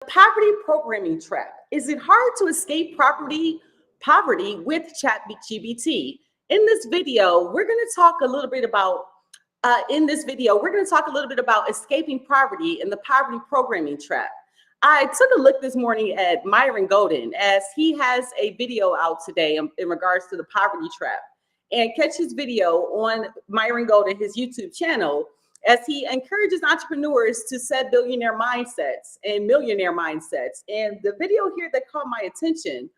Poverty programming trap. Is it hard to escape poverty with ChatGPT? In this video, we're going to talk a little bit about escaping poverty and the poverty programming trap. I took a look this morning at Myron Golden as he has a video out today in regards to the poverty trap. And catch his video on Myron Golden, his YouTube channel, as he encourages entrepreneurs to set billionaire mindsets and millionaire mindsets. And the video here that caught my attention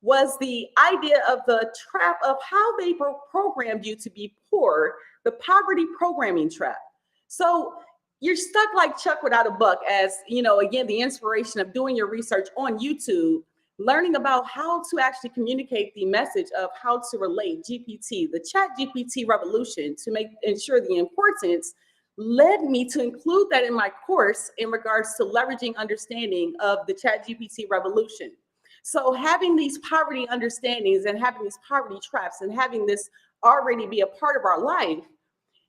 was the idea of the trap of how they programmed you to be poor, the poverty programming trap. So you're stuck like Chuck without a buck, as you know, again, the inspiration of doing your research on YouTube, learning about how to actually communicate the message of how to relate GPT, the ChatGPT revolution, to ensure the importance, led me to include that in my course in regards to leveraging understanding of the ChatGPT revolution. So having these poverty understandings and having these poverty traps and having this already be a part of our life,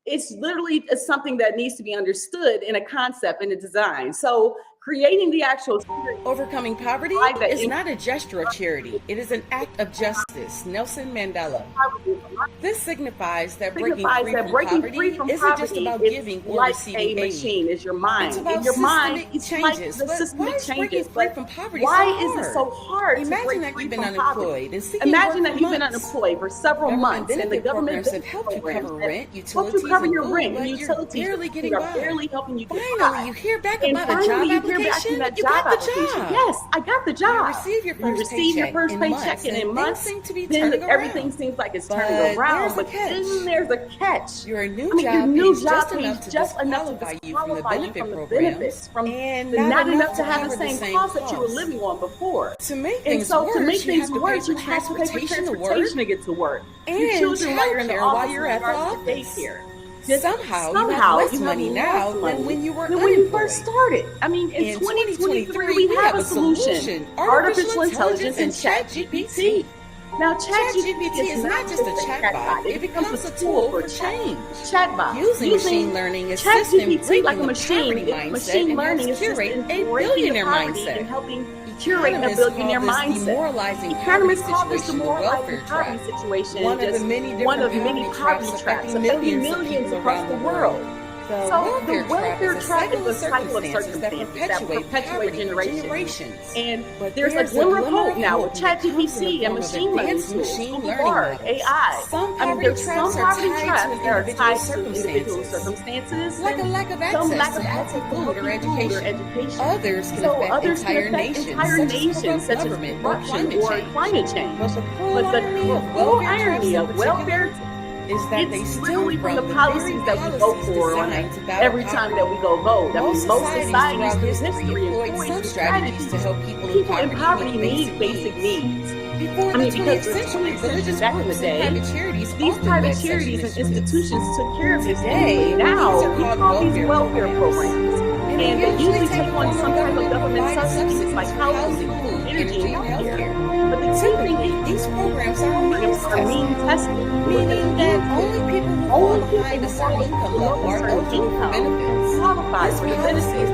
it's literally something that needs to be understood in a concept and a design. So creating the actual overcoming poverty is not a gesture of charity. It is an act of justice. Nelson Mandela. This signifies that breaking free from poverty isn't just about giving or receiving aid. Machine is your mind. It's about in your mind, it's changes. Like the systemic changes. But from poverty why is it so hard? Imagine that you've been unemployed. Imagine that you've been unemployed for several months, and the government have helped you cover rent, utilities, cover your rent and utilities. Barely getting by. Barely helping you get Finally, you hear back about a job application. You got the job. Yes, I got the job. You receive your first paycheck, and in months, then everything seems like it's turning around. But then there's a catch. Your new job pays just enough to qualify you from the benefits, and not enough to have the same cost that you were living on before. To make things worse, you have to pay for transportation to get to work. And childcare while you're at the office. Somehow you have less money now than when you were unemployed. When you first started. I mean, in 2023, we have a solution. Artificial intelligence and ChatGPT. Now, ChatGPT is not just a chatbot. It becomes a tool for change. Chatbot. Using machine learning is ChatGPT like a machine. Machine learning is curate a billionaire mindset. And helping curate a billionaire mindset. Economists call this demoralizing poverty situation. One of the many poverty traps affecting millions across the world. So the welfare trap is a cycle of circumstances that perpetuate generations. And there's a glimmer of hope now with ChatGPT and machine learning tools, AI. There's some poverty traps that are tied to individual circumstances, like a lack of access to food or education. Others can affect entire nations, such as corruption or climate change. But the cruel irony of welfare is that they still from the policies that we vote for every time that we go vote. Most societies throughout history employed some strategies to help people in poverty need basic needs. Before the 20th century, religious groups and private charities, these private charities and institutions took care of this. Now we call these welfare programs, and they usually take on some type of government subsidies like housing, food, energy, and healthcare. But the key thing is these programs are mean tested, meaning that only people who fall behind a certain income level are eligible for benefits. Qualified for the benefits.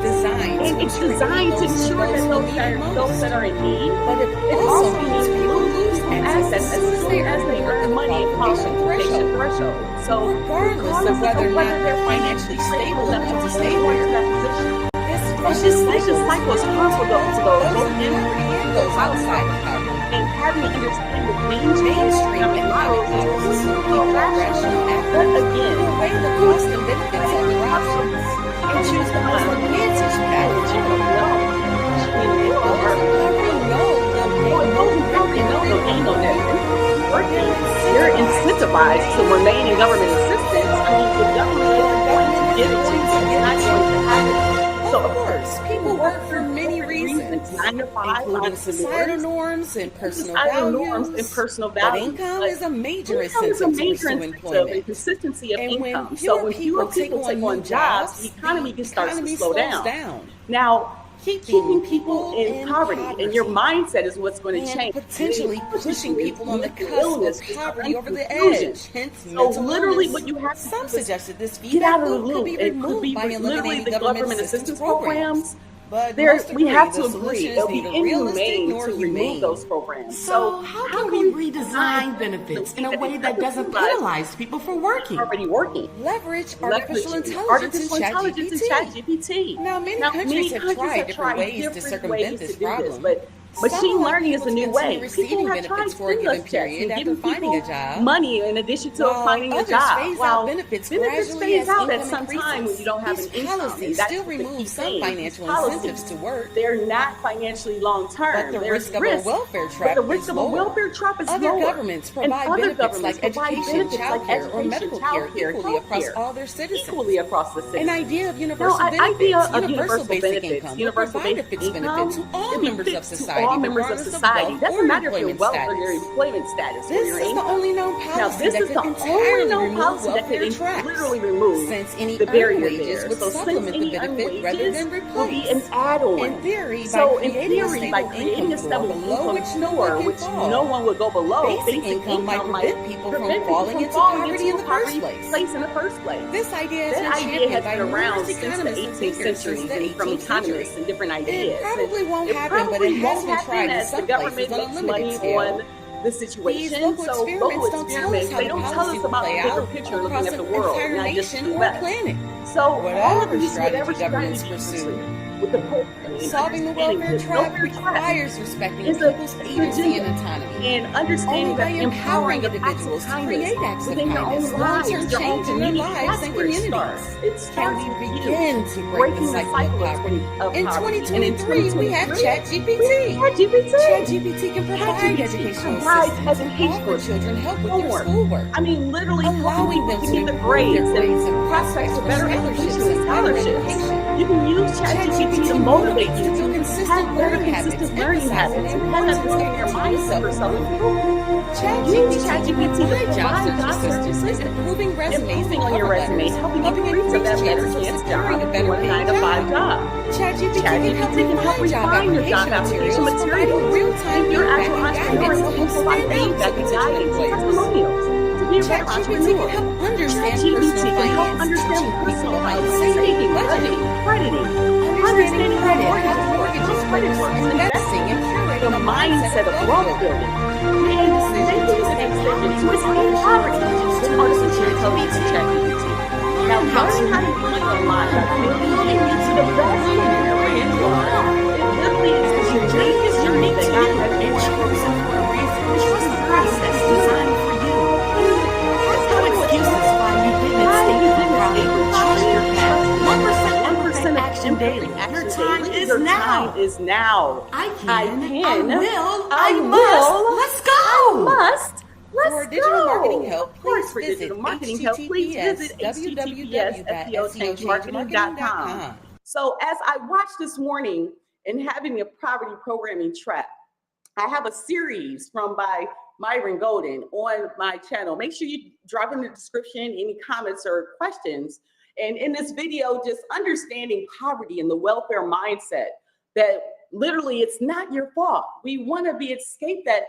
It's designed to ensure that those that are in need, but it also means people lose access as soon as they earn the money and qualification threshold. So regardless of whether or not they're financially stable enough to stay in that position, this cycle is harmful to those and those outside of poverty. And having to understand the mainstream economic models to keep rational but again, weigh the cost and benefits of their options and choose the most advantageous package. You're incentivized to remain in government assistance. I mean, the government is going to give it to you. It's not going to have it. So, of course, people work for many reasons, including societal norms and personal values. But income is a major incentive to employment. The consistency of income. So when fewer people take on jobs, the economy starts to slow down. Now, keeping people in poverty, and your mindset is what's going to change. Potentially pushing people on the cusp of poverty over the edge. Hence, so literally, what you have some suggested this get out of the loop. Could be removed by eliminating the government assistance programs. But we have to the agree solution it would is be neither realistic inhumane nor to remove humane. those programs. So how can we redesign benefits in a way that doesn't penalize people for working? Already working. Leverage artificial intelligence in ChatGPT. Now, many countries have tried different ways to circumvent this problem. Machine learning is a new way. Receiving benefits for a given period after finding a job. Money in addition to finding a job. Phase out benefits phase out at some time when you don't have an income. Policies still remove some financial incentives to work. They're not financially long term. But the risk of a welfare trap is lower. Other governments provide benefits like education, childcare, or medical care equally across all their citizens. An idea of universal basic income will provide a fixed benefit to all members of society. Doesn't matter if you're wealth or your employment status. This is the only known policy that could entirely literally remove since any the barrier wages would supplement the benefit rather than replace. Be an add-on. In theory, by creating a stable income floor, which no one would go below, basic income might prevent people from falling into poverty in the first place. This idea has been around since the 18th century from economists and different ideas. It probably won't happen, but it has been tried as the government makes money on the situation. So local experiments, they don't tell us about the bigger picture looking at the world, not just the West. So whatever strategy governments pursue, with the solving the welfare trap requires respecting people's agency and autonomy, and understanding that empowering individuals to create acts of kindness, long-term change in their lives and communities. Can we begin to break the cycle of poverty? In 2023, we have ChatGPT. ChatGPT can provide educational assistance for children, help with their schoolwork. I mean, literally allowing them to get the grades and prospects for better scholarships. You can use ChatGPT to motivate you to have very consistent learning habits and have understanding your mindset for self-improvement. ChatGPT to provide job search improving resumes on your resume, helping you reach a better chance job, a 9-to-5 job. ChatGPT can help refine your job application materials. If you're an actual entrepreneur, it can provide feedback and guidance and testimonials. ChatGPT can help understand personal finance, saving, budgeting, crediting, understanding how mortgages, credit works, investing, and curating a mindset of wealth building. And making an extension to escape poverty with artificial intelligence and ChatGPT. Now, learning how to do money online by building into the best millionaire you are, it literally is a journey that God has chosen for a reason. Trust the process designed for you. Excuses why you didn't trust your path. 1% action daily. Your time is now. I will. Let's go. For digital marketing help, please visit https://seochangemarketing.com. So as I watched this morning in having a poverty programming trap, I have a series by Myron Golden on my channel. Make sure you drop in the description any comments or questions. And in this video, just understanding poverty and the welfare mindset, that literally it's not your fault. We want to escape that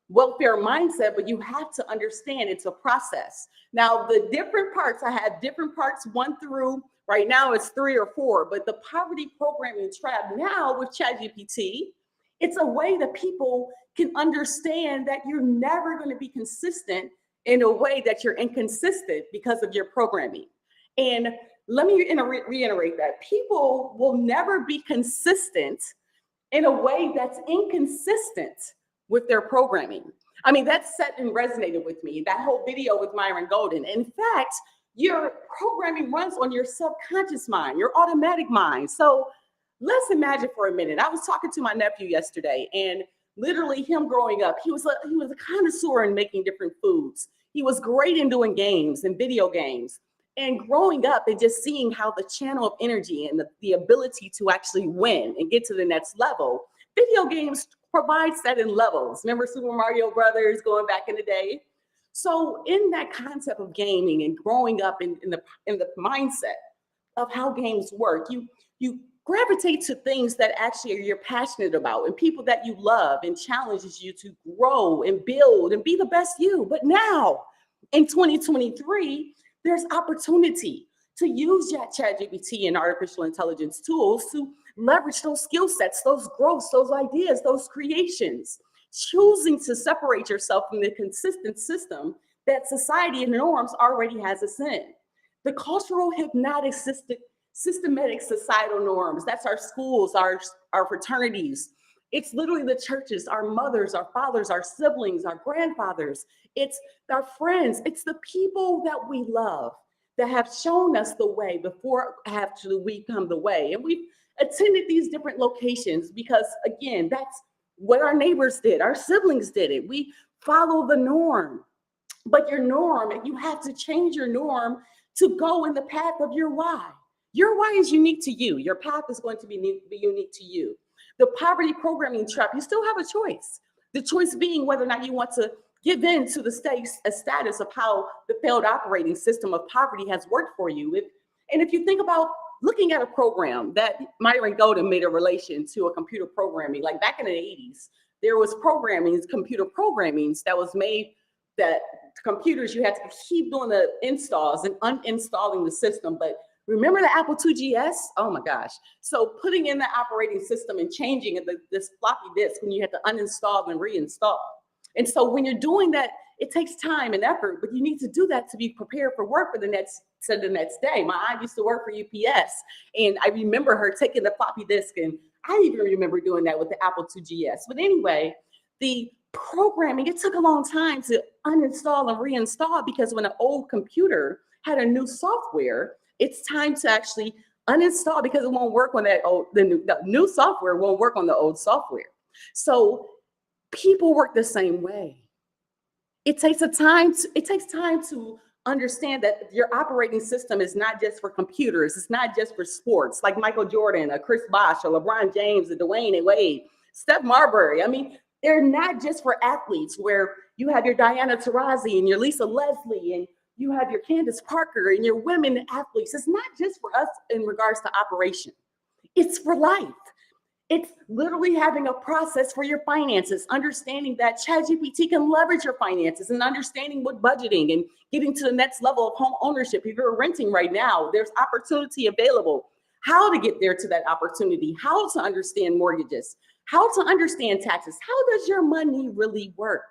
welfare mindset, but you have to understand it's a process. Now, the different parts, I have different parts 1 through, right now it's 3 or 4, but the poverty programming trap now with ChatGPT, it's a way that people can understand that you're never going to be consistent in a way that you're inconsistent because of your programming. And let me reiterate that people will never be consistent in a way that's inconsistent with their programming. I mean, that set and resonated with me, that whole video with Myron Golden. In fact, your programming runs on your subconscious mind, your automatic mind. So let's imagine for a minute. I was talking to my nephew yesterday, and literally him growing up, he was a connoisseur in making different foods. He was great in doing games and video games. And growing up and just seeing how the channel of energy and the ability to actually win and get to the next level, video games provide that in levels. Remember Super Mario Brothers going back in the day? So in that concept of gaming and growing up in the mindset of how games work, you gravitate to things that actually you're passionate about and people that you love and challenges you to grow and build and be the best you. But now in 2023, there's opportunity to use ChatGPT and artificial intelligence tools to leverage those skill sets, those growths, those ideas, those creations, choosing to separate yourself from the consistent system that society and norms already has us in. The cultural, hypnotic, systematic societal norms, that's our schools, our fraternities. It's literally the churches, our mothers, our fathers, our siblings, our grandfathers. It's our friends. It's the people that we love that have shown us the way before actually we come the way. And we've attended these different locations because, again, that's what our neighbors did. Our siblings did it. We follow the norm. But your norm, and you have to change your norm to go in the path of your why. Your why is unique to you. Your path is going to be unique to you. The poverty programming trap, you still have a choice. The choice being whether or not you want to give in to the status of how the failed operating system of poverty has worked for you. If you think about looking at a program that Myron Golden made a relation to a computer programming, like back in the 80s, there was computer programmings that was made that computers, you had to keep doing the installs and uninstalling the system. But remember the Apple IIgs? Oh my gosh. So putting in the operating system and changing this floppy disk when you had to uninstall and reinstall. And so when you're doing that, it takes time and effort, but you need to do that to be prepared for work for the next day. My aunt used to work for UPS, and I remember her taking the floppy disk, and I even remember doing that with the Apple IIgs. But anyway, the programming, it took a long time to uninstall and reinstall because when an old computer had a new software, it's time to actually uninstall because it won't work on the new software won't work on the old software. So people work the same way. It takes time to understand that your operating system is not just for computers. It's not just for sports, like Michael Jordan, or Chris Bosh, or LeBron James, or Dwayne Wade, Steph Marbury. I mean, they're not just for athletes where you have your Diana Taurasi and your Lisa Leslie and you have your Candace Parker and your women athletes. It's not just for us in regards to operation. It's for life. It's literally having a process for your finances, understanding that ChatGPT can leverage your finances and understanding what budgeting and getting to the next level of home ownership. If you're renting right now, there's opportunity available. How to get there to that opportunity, how to understand mortgages, how to understand taxes. How does your money really work?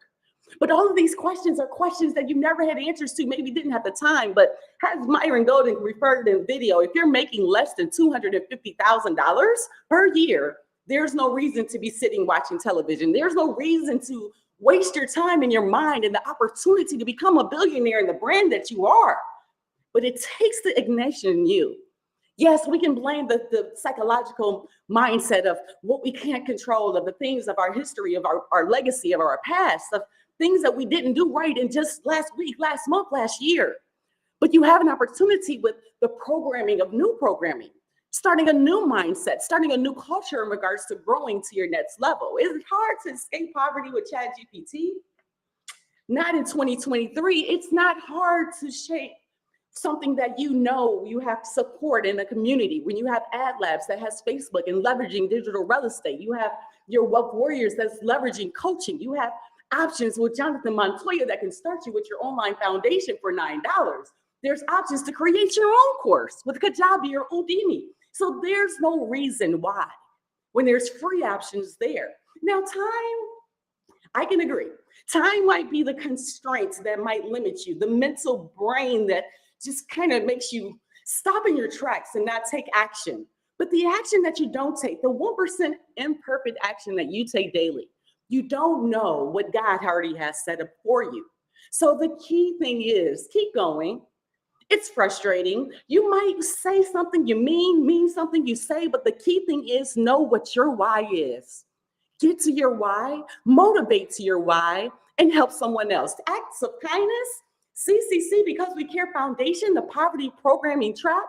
But all of these questions are questions that you never had answers to, maybe didn't have the time. But as Myron Golden referred in the video, if you're making less than $250,000 per year, there's no reason to be sitting watching television. There's no reason to waste your time and your mind and the opportunity to become a billionaire in the brand that you are. But it takes the ignition in you. Yes, we can blame the psychological mindset of what we can't control, of the things of our history, of our legacy, of our past, of things that we didn't do right in just last week, last month, last year. But you have an opportunity with the programming of new programming, starting a new mindset, starting a new culture in regards to growing to your next level. Is it hard to escape poverty with ChatGPT? Not in 2023. It's not hard to shape something that you have support in a community. When you have ad labs that has Facebook and leveraging digital real estate, you have your Wealth Warriors that's leveraging coaching. You have options with Jonathan Montoya that can start you with your online foundation for $9. There's options to create your own course with Kajabi or Udemy. So there's no reason why when there's free options there. Now, time, I can agree. Time might be the constraints that might limit you, the mental brain that just kind of makes you stop in your tracks and not take action. But the action that you don't take, the 1% imperfect action that you take daily, you don't know what God already has set up for you. So the key thing is keep going. It's frustrating. You might say something you mean something you say, but the key thing is know what your why is. Get to your why, motivate to your why, and help someone else. Acts of kindness, CCC, Because We Care Foundation, the Poverty Programming Trap.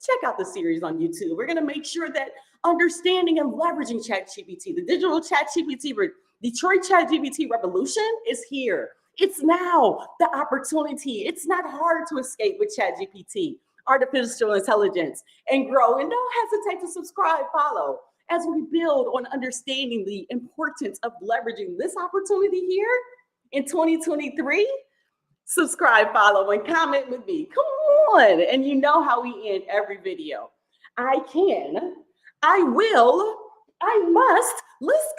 Check out the series on YouTube. We're going to make sure that understanding and leveraging ChatGPT, the digital ChatGPT, Detroit ChatGPT revolution is here. It's now the opportunity. It's not hard to escape with ChatGPT, artificial intelligence, and grow. And don't hesitate to subscribe, follow, as we build on understanding the importance of leveraging this opportunity here in 2023. Subscribe, follow, and comment with me. Come on. And you know how we end every video. I can, I will, I must, let's